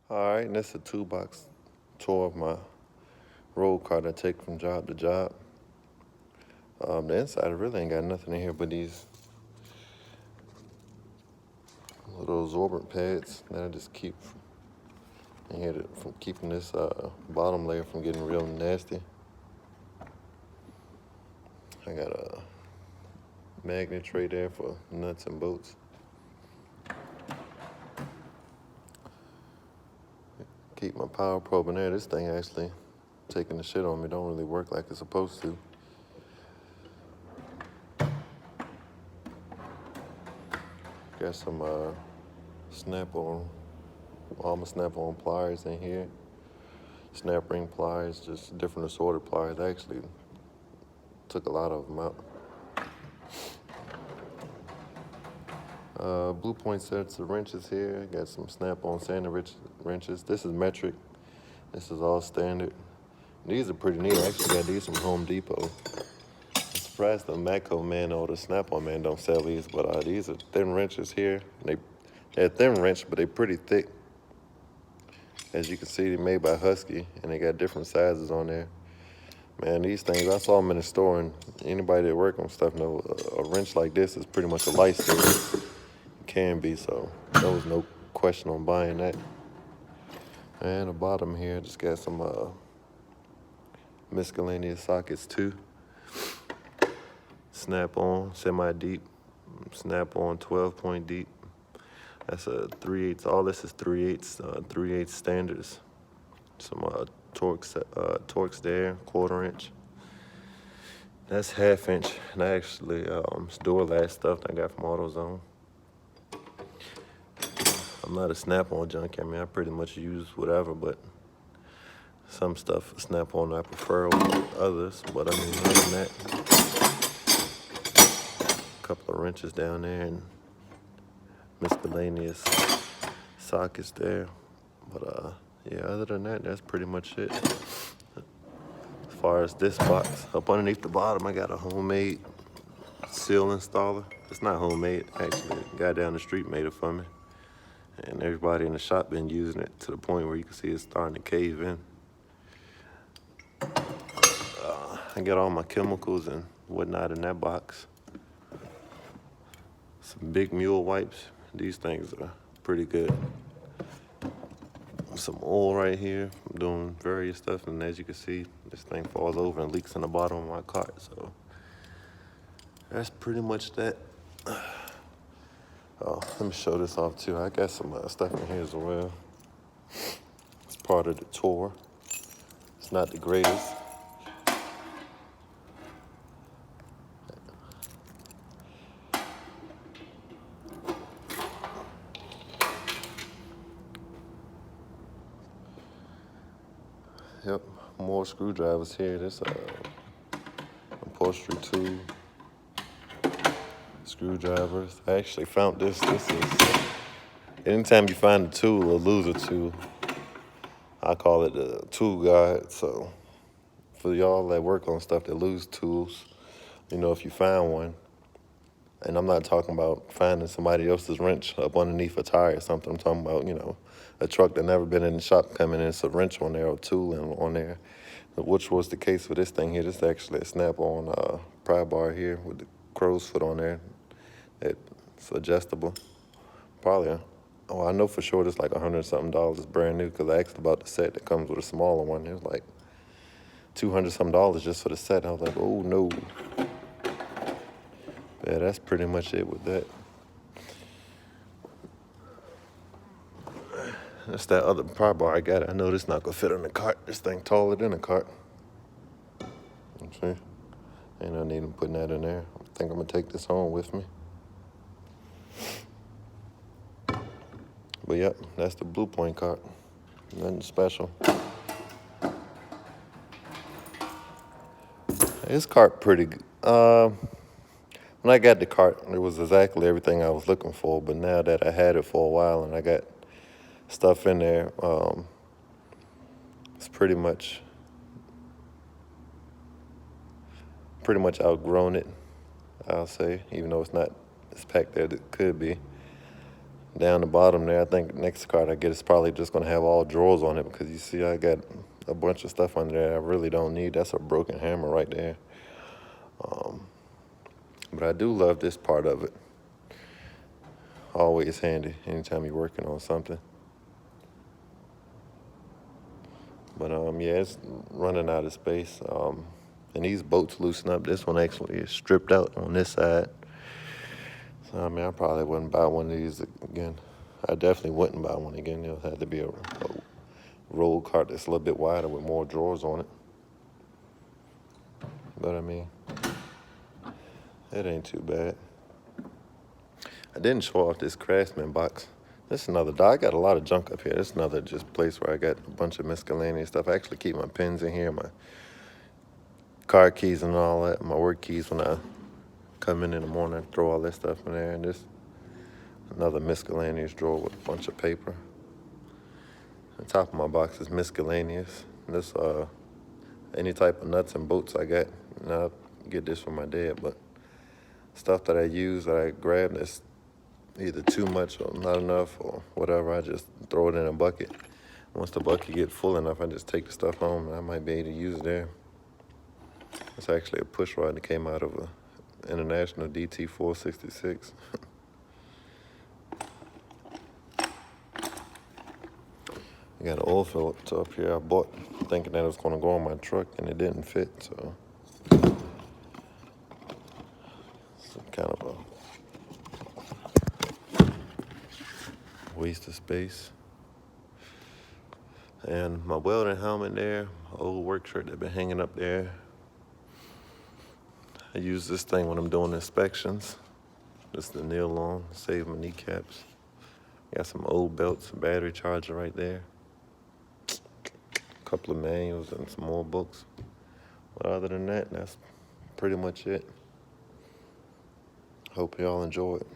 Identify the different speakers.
Speaker 1: Alright, and this is a two-box tour of my road car that I take from job to job. The inside, I really ain't got nothing in here but these little absorbent pads that I just keep in here from keeping this bottom layer from getting real nasty. I got a magnet tray there for nuts and bolts. Keep my power probe in there. This thing actually taking the shit on me. Don't really work like it's supposed to. Got some snap-on, all my snap-on pliers in here. Snap ring pliers, just different assorted pliers. I actually took a lot of them out. Blue Point sets of wrenches here. Got some snap-on sanding wrenches. This is metric. This is all standard. These are pretty neat. I actually got these from Home Depot. I'm surprised the Matco man or the Snap-on man don't sell these, but these are thin wrenches here. They're thin wrench, but they're pretty thick. As you can see, they're made by Husky, and they got different sizes on there. Man, these things, I saw them in the store, and anybody that work on stuff know a wrench like this is pretty much a lifesaver. Can be, so there was no question on buying that. And the bottom here just got some miscellaneous sockets too. Snap-on, semi-deep, snap-on 12-point deep. That's a 3/8. All this is 3/8 standards. Some Torx there, 1/4 inch. That's 1/2 inch. And actually, it's door latch stuff that I got from AutoZone. I'm not a Snap-on junkie. I mean, I pretty much use whatever, but some stuff Snap-on I prefer over others. But I mean, other than that, a couple of wrenches down there and miscellaneous sockets there. But yeah, other than that, that's pretty much it. As far as this box, up underneath the bottom, I got a homemade seal installer. It's not homemade, actually. The guy down the street made it for me. And everybody in the shop been using it to the point where you can see it's starting to cave in. I got all my chemicals and whatnot in that box. Some big mule wipes. These things are pretty good. Some oil right here. I'm doing various stuff, and as you can see, this thing falls over and leaks in the bottom of my cart. So that's pretty much that. Oh, let me show this off too. I got some stuff in here as well. It's part of the tour. It's not the greatest. Yep, more screwdrivers here. This upholstery tool. Screwdrivers. I actually found this. This is, anytime you find a tool or lose a tool, I call it a tool guide. So for y'all that work on stuff that lose tools, you know, if you find one, and I'm not talking about finding somebody else's wrench up underneath a tire or something. I'm talking about, you know, a truck that never been in the shop coming in, it's a wrench on there or tool on there, which was the case for this thing here. This is actually a snap-on pry bar here with the crow's foot on there. It's adjustable. Probably, I know for sure it's like $100-something. It's brand new because I asked about the set that comes with a smaller one. It was like $200-something just for the set. I was like, oh no. Yeah, that's pretty much it with that. That's that other pry bar I got. I know this not gonna fit in the cart. This thing taller than a cart. See? Ain't no need in putting that in there. I think I'm gonna take this home with me. But yep, that's the Blue Point cart. Nothing special. This cart pretty good. When I got the cart, it was exactly everything I was looking for. But now that I had it for a while and I got stuff in there, it's pretty much outgrown it, I'll say, even though it's not as packed as it could be. down the bottom there, I think next card I get is probably just gonna have all drawers on it, because you see I got a bunch of stuff under there I really don't need. That's a broken hammer right there. But I do love this part of it. Always handy anytime you're working on something. But yeah, it's running out of space. And these bolts loosen up. This one actually is stripped out on this side. So I mean, I probably wouldn't buy one of these again. I definitely wouldn't buy one again. It'll have to be a roll cart that's a little bit wider with more drawers on it. But I mean, it ain't too bad. I didn't show off this Craftsman box. This is another, I got a lot of junk up here. This is another just place where I got a bunch of miscellaneous stuff. I actually keep my pens in here, my car keys and all that, my work keys. When I come in the morning, I throw all that stuff in there. And this, another miscellaneous drawer with a bunch of paper. The top of my box is miscellaneous. This, any type of nuts and bolts I got. And I get this from my dad, but stuff that I use, that I grab that's either too much or not enough or whatever, I just throw it in a bucket. Once the bucket get full enough, I just take the stuff home, and I might be able to use it there. It's actually a push rod that came out of a International DT466. I got an oil filter up here I bought thinking that it was gonna go on my truck, and it didn't fit, so it's kind of a waste of space. And my welding helmet there, my old work shirt that been hanging up there. I use this thing when I'm doing inspections. Just the nail on, save my kneecaps. Got some old belts, a battery charger right there. A couple of manuals and some more books. But other than that, that's pretty much it. Hope y'all enjoy it.